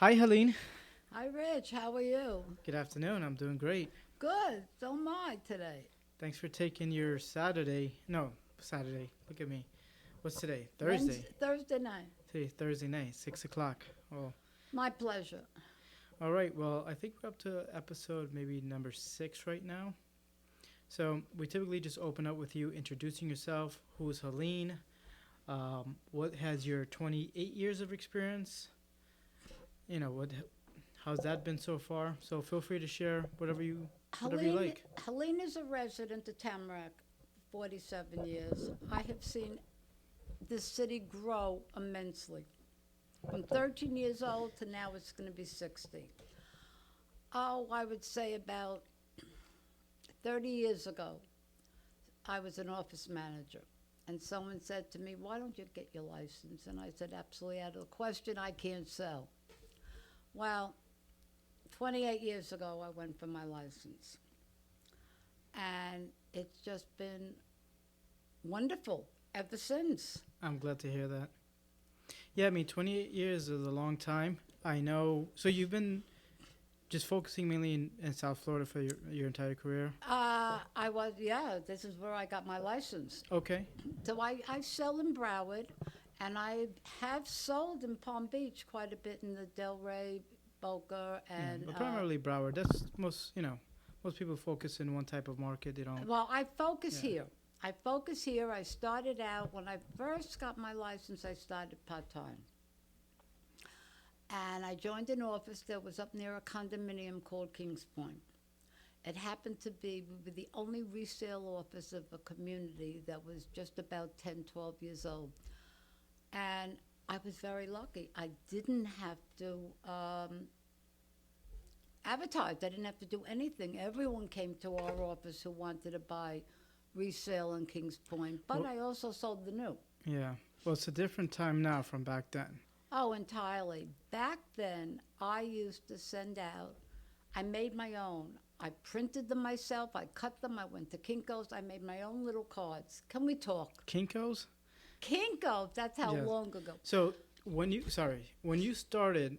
Hi, Helene. Hi, Rich. How are you? Good afternoon. I'm doing great. Good. So am I today. Thanks for taking your Saturday. No, Saturday. Look at me. What's today? Thursday. Wednesday, Thursday night. Today's Thursday night, 6 o'clock. Oh, My pleasure. all right. Well, I think we're up to episode maybe number 6 right now. So we typically just open up with you introducing yourself. Who is Helene? What has your 28 years of experience? You know what? How's that been so far? So feel free to share whatever you Helene, like. Helene is a resident of Tamarack, 47 years. I have seen this city grow immensely. From 13 years old to now it's going to be 60. Oh, I would say about 30 years ago, I was an office manager. And someone said to me, "Why don't you get your license?" And I said, "Absolutely out of the question. I can't sell." Well, 28 years ago, I went for my license. And it's just been wonderful ever since. I'm glad to hear that. Yeah, I mean, 28 years is a long time. I know. So you've been just focusing mainly in South Florida for your entire career? Yeah, this is where I got my license. Okay. So I sell in Broward, and I have sold in Palm Beach quite a bit in the Delray, Boca, Yeah, and but primarily Broward. That's most people focus in one type of market. They don't. well, I focus Yeah. here. I focus here. I started out when I first got my license. I started part time, and I joined an office that was up near a condominium called Kings Point. It happened to be we were the only resale office of a community that was just about 10, 12 years old, and I was very lucky. I didn't have to advertise. I didn't have to do anything. Everyone came to our office who wanted to buy resale in Kings Point, but Well, I also sold the new. yeah. Well, it's a different time now from back then. Oh, entirely. Back then, I used to send out, I made my own. I printed them myself, I cut them, I went to Kinko's, I made my own little cards. Can we talk? Kinkos. Kinko's, that's how Yes. long ago. So when you started,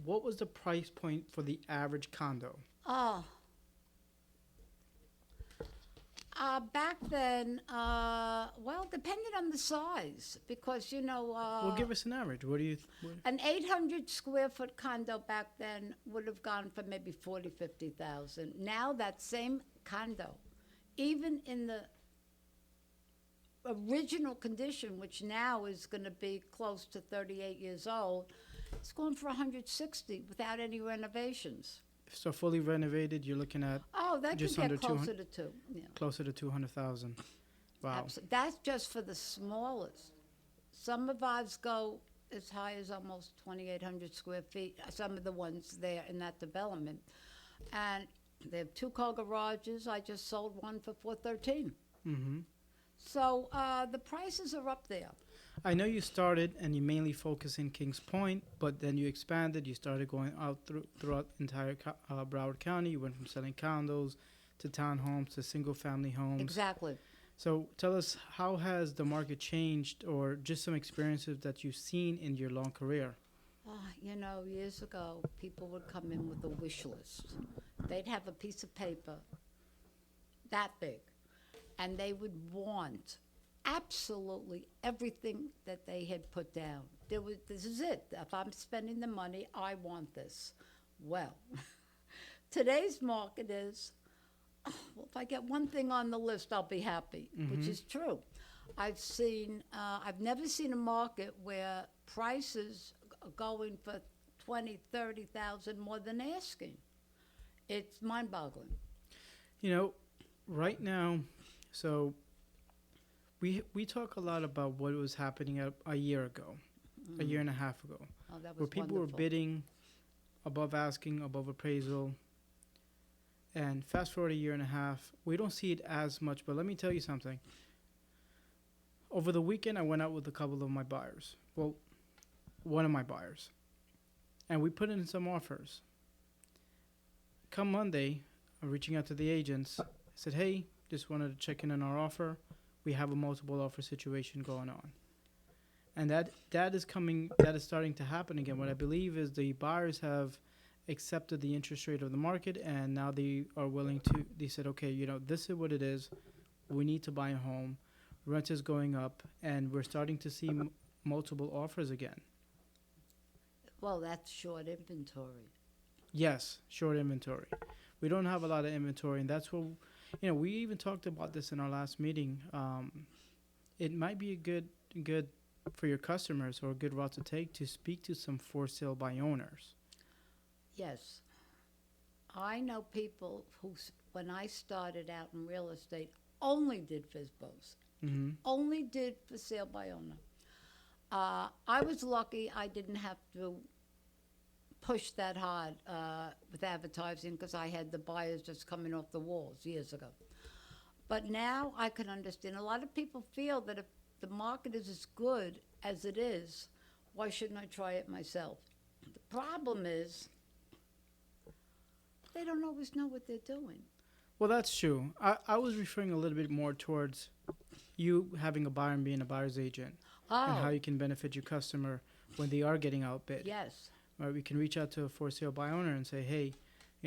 what was the price point for the average condo? Oh, back then, well, depending on the size, because, Well, give us an average. What do you? an 800 square foot condo back then would have gone for maybe 40, 50,000. Now that same condo, even in the original condition, which now is going to be close to 38 years old, it's going for 160 without any renovations. So fully renovated, you're looking at Oh, that just could under get 200, closer to two. Yeah, closer to 200,000. Wow. That's just for the smallest. Some of ours go as high as almost 2,800 square feet. Some of the ones there in that development, and they have two-car garages. I just sold one for 413. Mm-hmm. So the prices are up there. I know you started and you mainly focus in Kings Point, but then you expanded. You started going out throughout entire Broward County. You went from selling condos to townhomes to single-family homes. Exactly. So tell us, how has the market changed, or just some experiences that you've seen in your long career? Years ago, people would come in with a wish list. They'd have a piece of paper that big, and they would want absolutely everything that they had put down. This is it. If I'm spending the money, I want this. Well, today's market is, oh, well, if I get one thing on the list, I'll be happy, which Mm-hmm. is true. I've never seen a market where prices are going for 20, 30,000 more than asking. It's mind-boggling. You know, right now, so we talk a lot about what was happening a year ago, a year and a half ago, Oh, that where was people were wonderful. bidding above asking, above appraisal. And fast forward a year and a half, we don't see it as much. But let me tell you something. Over the weekend, I went out with a couple of my buyers. Well, one of my buyers. And we put in some offers. Come Monday, I'm reaching out to the agents. I said, hey, just wanted to check in on our offer. We have a multiple offer situation going on. and that is starting to happen again. What I believe is the buyers have accepted the interest rate of the market, and now they are willing to. They said, okay, this is what it is. We need to buy a home. Rent is going up, and we're starting to see multiple offers again. Well, that's short inventory. Yes, short inventory. We don't have a lot of inventory, and that's what we even talked about this in our last meeting. It might be a good for your customers, or a good route to take, to speak to some for sale by owners. Yes. I know people when I started out in real estate, only did FSBOs, Mm-hmm. only did for sale by owner. I was lucky I didn't have to push that hard with advertising because I had the buyers just coming off the walls years ago. But now I can understand. A lot of people feel that if the market is as good as it is, why shouldn't I try it myself? The problem is they don't always know what they're doing. Well, that's true. I was referring a little bit more towards you having a buyer and being a buyer's agent, and how Oh, you can benefit your customer when they are getting outbid. yes. Right, we can reach out to a for sale by owner and say, hey,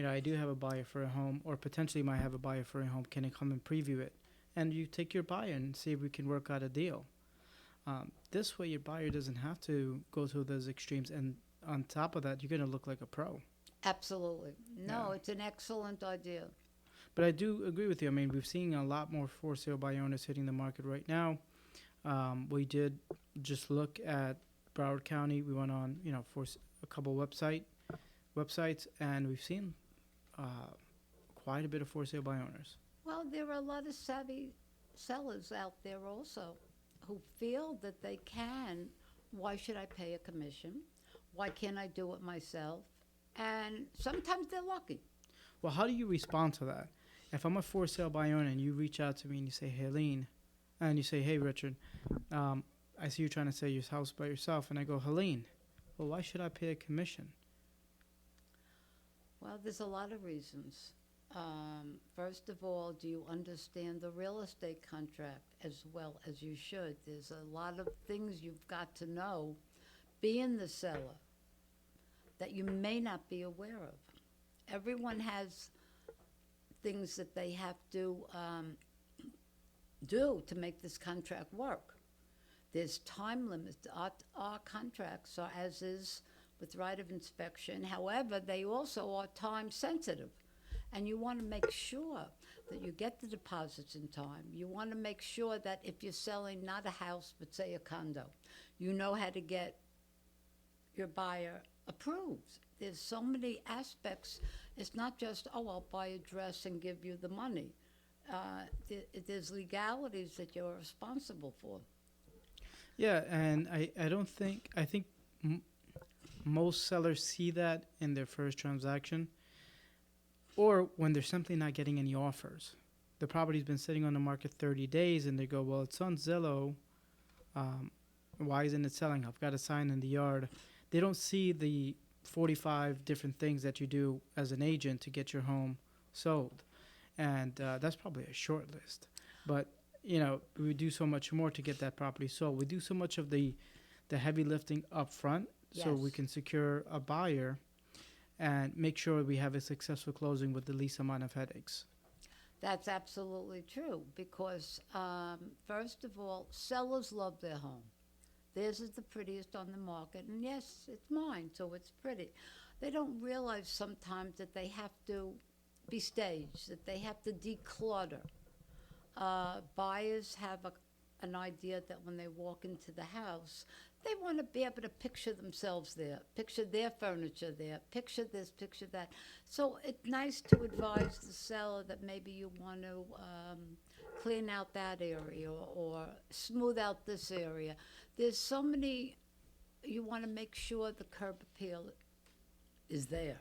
I do have a buyer for a home, or potentially might have a buyer for a home. Can I come and preview it? And you take your buyer and see if we can work out a deal. This way, your buyer doesn't have to go through those extremes. And on top of that, you're going to look like a pro. Absolutely. No, Yeah. it's an excellent idea. But I do agree with you. I mean, we've seen a lot more for sale by owners hitting the market right now. We did just look at Broward County. We went on, for a couple websites, and we've seen quite a bit of for sale by owners. Well, there are a lot of savvy sellers out there also who feel that they can. Why should I pay a commission? Why can't I do it myself? And sometimes they're lucky. Well, how do you respond to that? If I'm a for sale by owner and you reach out to me and you say, Helene, and you say, hey, Richard, I see you trying to sell your house by yourself, and I go, Helene, well, why should I pay a commission? Well, there's a lot of reasons. First of all, do you understand the real estate contract as well as you should? There's a lot of things you've got to know, being the seller, that you may not be aware of. Everyone has things that they have to do to make this contract work. There's time limits. Our contracts are as is with right of inspection. However, they also are time sensitive. And you want to make sure that you get the deposits in time. You want to make sure that if you're selling not a house, but say a condo, you know how to get your buyer approved. There's so many aspects. It's not just, I'll buy a dress and give you the money. There's legalities that you're responsible for. Yeah, and I think most sellers see that in their first transaction, or when they're simply not getting any offers. The property's been sitting on the market 30 days, and they go, well, it's on Zillow. Why isn't it selling? I've got a sign in the yard. They don't see the 45 different things that you do as an agent to get your home sold. And that's probably a short list. But, we do so much more to get that property sold. We do so much of the heavy lifting up front, so we Yes. can secure a buyer and make sure we have a successful closing with the least amount of headaches. That's absolutely true because, first of all, sellers love their home. Theirs is the prettiest on the market, and yes, it's mine, so it's pretty. They don't realize sometimes that they have to be staged, that they have to declutter. Buyers have an idea that when they walk into the house, they want to be able to picture themselves there, picture their furniture there, picture this, picture that. So it's nice to advise the seller that maybe you want to clean out that area or smooth out this area. There's so many, you want to make sure the curb appeal is there.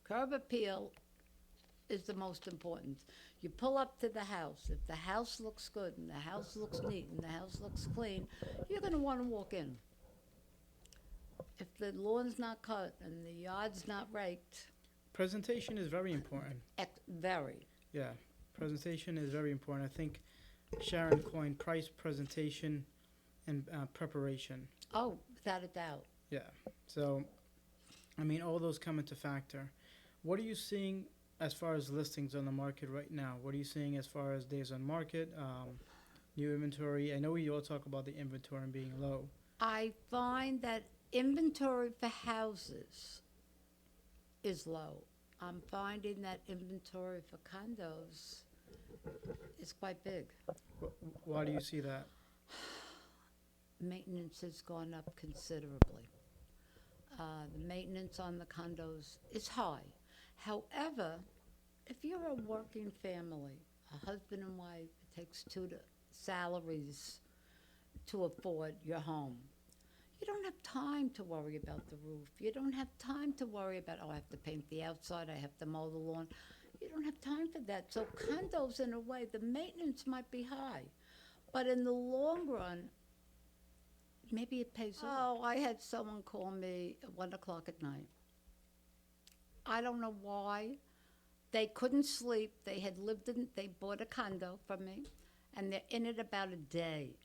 Curb appeal is the most important. You pull up to the house. If the house looks good and the house looks neat and the house looks clean, you're going to want to walk in. If the lawn's not cut and the yard's not raked, Presentation is very important. very. Yeah, presentation is very important. I think Sharon coined price, presentation, and preparation. Oh, without a doubt. Yeah. So, I mean, all those come into factor. What are you seeing as far as listings on the market right now? What are you seeing as far as days on market, new inventory? I know we all talk about the inventory being low. I find that inventory for houses is low. I'm finding that inventory for condos is quite big. Why do you see that? Maintenance has gone up considerably. The maintenance on the condos is high. However, if you're a working family, a husband and wife, it takes salaries to afford your home. You don't have time to worry about the roof. You don't have time to worry about, oh, I have to paint the outside, I have to mow the lawn. You don't have time for that. So condos, in a way, the maintenance might be high. But in the long run, maybe it pays off. Oh, I had someone call me at 1 o'clock at night. I don't know why. They couldn't sleep. They bought a condo from me, and they're in it about a day.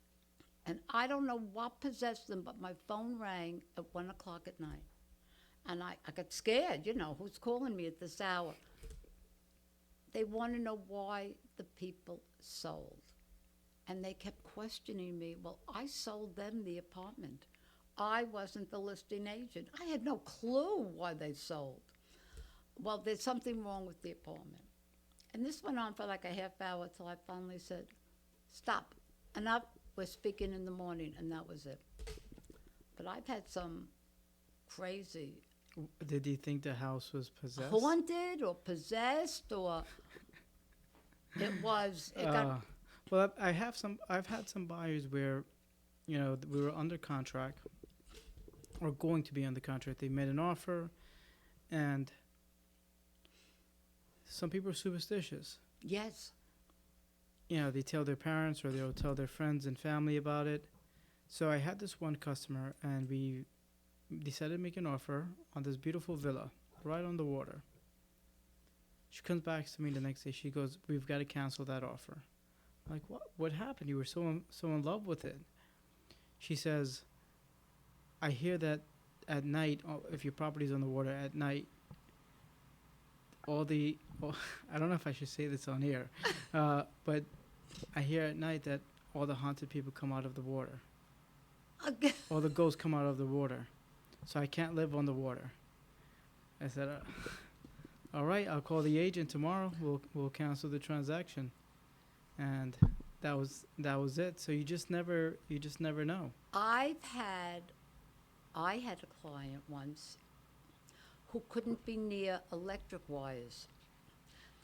And I don't know what possessed them, but my phone rang at 1 o'clock at night. And I got scared, who's calling me at this hour? They want to know why the people sold. And they kept questioning me. Well, I sold them the apartment. I wasn't the listing agent. I had no clue why they sold. Well, there's something wrong with the apartment. And this went on for like a half hour till I finally said, stop, enough. We're speaking in the morning, and that was it. But I've had some crazy. Did you think the house was possessed? Haunted or possessed or it was. It got. Well, I've had some buyers where, we were under contract or going to be under contract. They made an offer, and some people are superstitious. Yes. They tell their parents or they'll tell their friends and family about it. So I had this one customer, and we decided to make an offer on this beautiful villa right on the water. She comes back to me the next day. She goes, "We've got to cancel that offer." I'm like, what? What happened? You were so in love with it. She says, "I hear that at night, if your property's on the water at night, I don't know if I should say this on air, but I hear at night that all the haunted people come out of the water. All the ghosts come out of the water. So I can't live on the water." I said, "All right, I'll call the agent tomorrow. We'll cancel the transaction." And that was it. So you just never know. I had a client once who couldn't be near electric wires.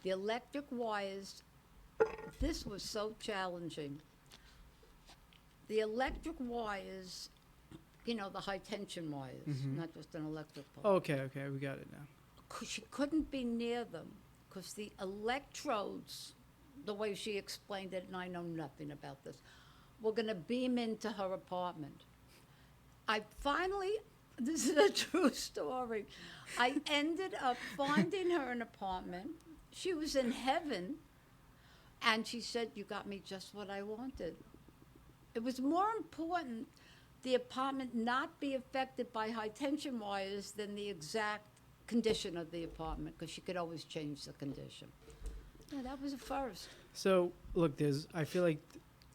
The electric wires, this was so challenging. The electric wires, the high tension wires, not just an electric pole. Okay, we got it now. She couldn't be near them because the electrodes, the way she explained it, and I know nothing about this, were going to beam into her apartment. This is a true story. I ended up finding her an apartment. She was in heaven, and she said, "You got me just what I wanted." It was more important the apartment not be affected by high tension wires than the exact condition of the apartment, because she could always change the condition. Yeah, that was a first. So look, I feel like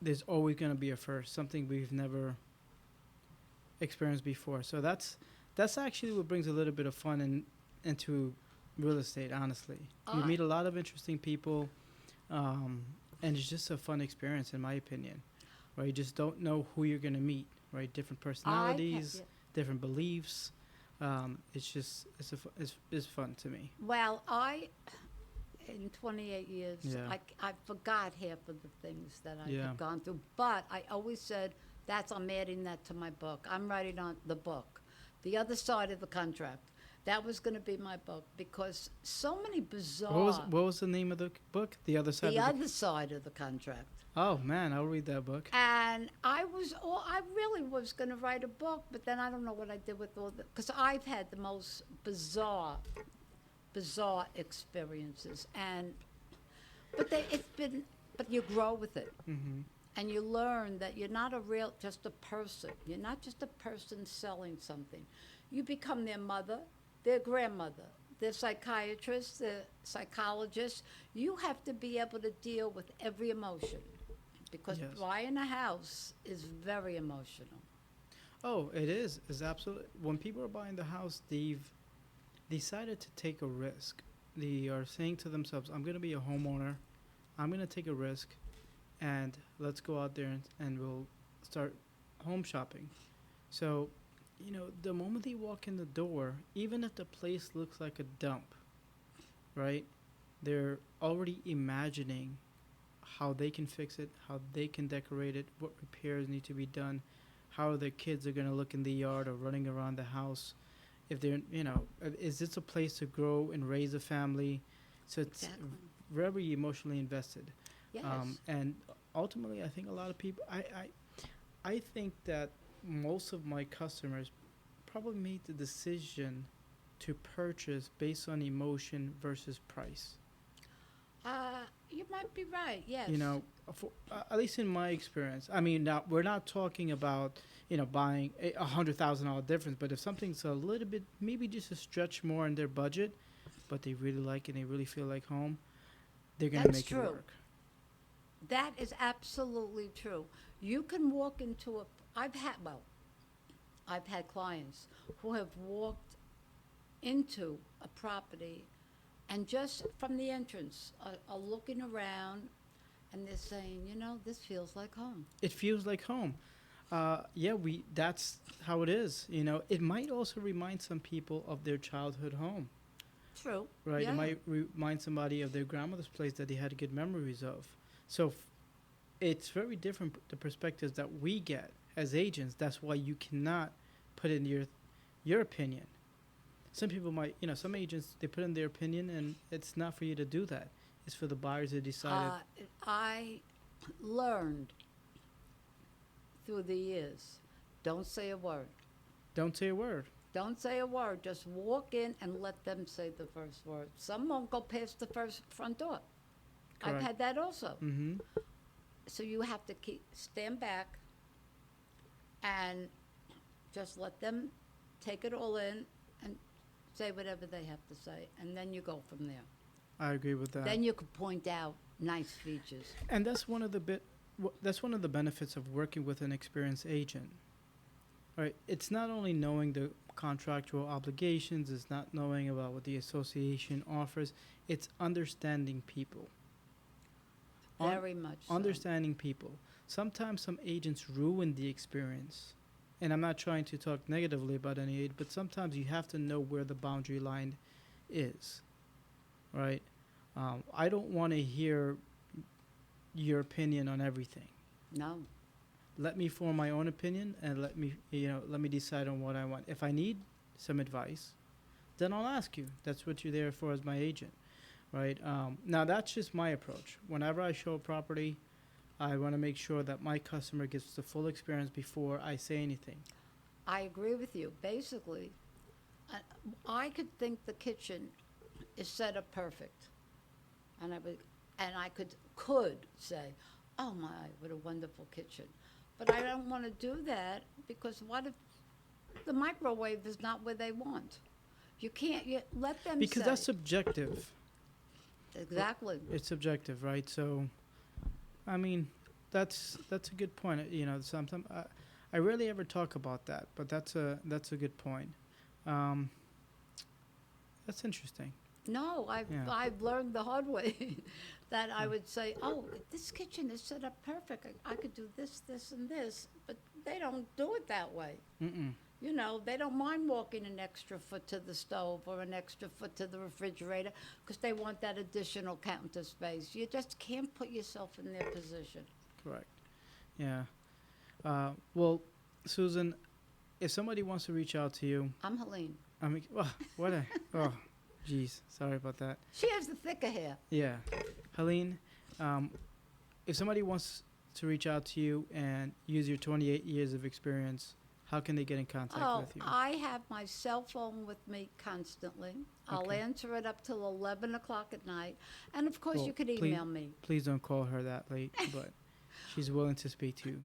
there's always going to be a first, something we've never experienced before. So that's actually what brings a little bit of fun into real estate. Honestly, you meet a lot of interesting people, and it's just a fun experience, in my opinion. Right, you just don't know who you're going to meet. Right, different personalities, different beliefs. It's fun to me. Well, in 28 years, I forgot half of the things that I had gone through. But I always said, I'm adding that to my book. I'm writing on the book, The Other Side of the Contract. That was going to be my book, because so many bizarre. What was the name of the book? The Other Side. The Other Side of the Contract. Oh man, I'll read that book. And I really was going to write a book, but then I don't know what I did with all the, because I've had the most bizarre experiences, but you grow with it. Mm-hmm. and you learn that you're not just a person. You're not just a person selling something. You become their mother, their grandmother, their psychiatrist, their psychologist. You have to be able to deal with every emotion because Yes. buying a house is very emotional. Oh, it is. It's absolutely. When people are buying the house, they've decided to take a risk. They are saying to themselves, I'm going to be a homeowner. I'm going to take a risk, and let's go out there and we'll start home shopping. So, the moment they walk in the door, even if the place looks like a dump, right? They're already imagining how they can fix it, how they can decorate it, what repairs need to be done, how their kids are going to look in the yard or running around the house. If they're, is this a place to grow and raise a family? So it's Exactly. very emotionally invested. Yes. And ultimately, I think a lot of people, I think that most of my customers probably made the decision to purchase based on emotion versus price. You might be right. Yes. At least in my experience. I mean, now we're not talking about buying $100,000 difference, but if something's a little bit, maybe just a stretch more in their budget, but they really like it, and they really feel like home, they're gonna That's make true. it work. That is absolutely true. You can walk into I've had clients who have walked into a property and just from the entrance are looking around and they're saying, this feels like home. It feels like home. Yeah, that's how it is. It might also remind some people of their childhood home, True. right? Yeah. It might remind somebody of their grandmother's place that they had good memories of. So it's very different, the perspectives that we get as agents. That's why you cannot put in your opinion. Some people might, some agents, they put in their opinion, and it's not for you to do that. It's for the buyers to decide. I learned through the years, don't say a word. Don't say a word. Don't say a word. Just walk in and let them say the first word. Some won't go past the first front door. Correct. I've had that also. Mm-hmm. So you have to stand back and just let them take it all in and say whatever they have to say, and then you go from there. I agree with that. Then you could point out nice features. And that's one of the benefits of working with an experienced agent. Right? It's not only knowing the contractual obligations, it's not knowing about what the association offers, it's understanding people. Very much so. Understanding people. Sometimes some agents ruin the experience. And I'm not trying to talk negatively about any agent, but sometimes you have to know where the boundary line is. Right? I don't want to hear your opinion on everything. No. Let me form my own opinion and let me decide on what I want. If I need some advice, then I'll ask you. That's what you're there for as my agent, right? Now that's just my approach. Whenever I show a property, I want to make sure that my customer gets the full experience before I say anything. I agree with you. Basically, I could think the kitchen is set up perfect, and I could say, "Oh my, what a wonderful kitchen," but I don't want to do that because what if the microwave is not where they want? You can't let them Because say. that's subjective. Exactly. It's subjective, right? So, I mean, that's a good point. Sometimes I rarely ever talk about that, but that's a good point. That's interesting. No, Yeah. I've learned the hard way that I would say, "Oh, this kitchen is set up perfect. I could do this, this, and this," but they don't do it that way. Mm-mm. They don't mind walking an extra foot to the stove or an extra foot to the refrigerator because they want that additional counter space. You just can't put yourself in their position. Correct. Yeah. Well, Susan, if somebody wants to reach out to you, I'm Helene. I mean, oh, geez, sorry about that. She has the thicker hair. Yeah, Helene, if somebody wants to reach out to you and use your 28 years of experience, how can they get in contact with you? I have my cell phone with me constantly. I'll Okay. answer it up till 11 o'clock at night. And, of course, Well, you could email me. Please don't call her that late, but She's willing to speak to you.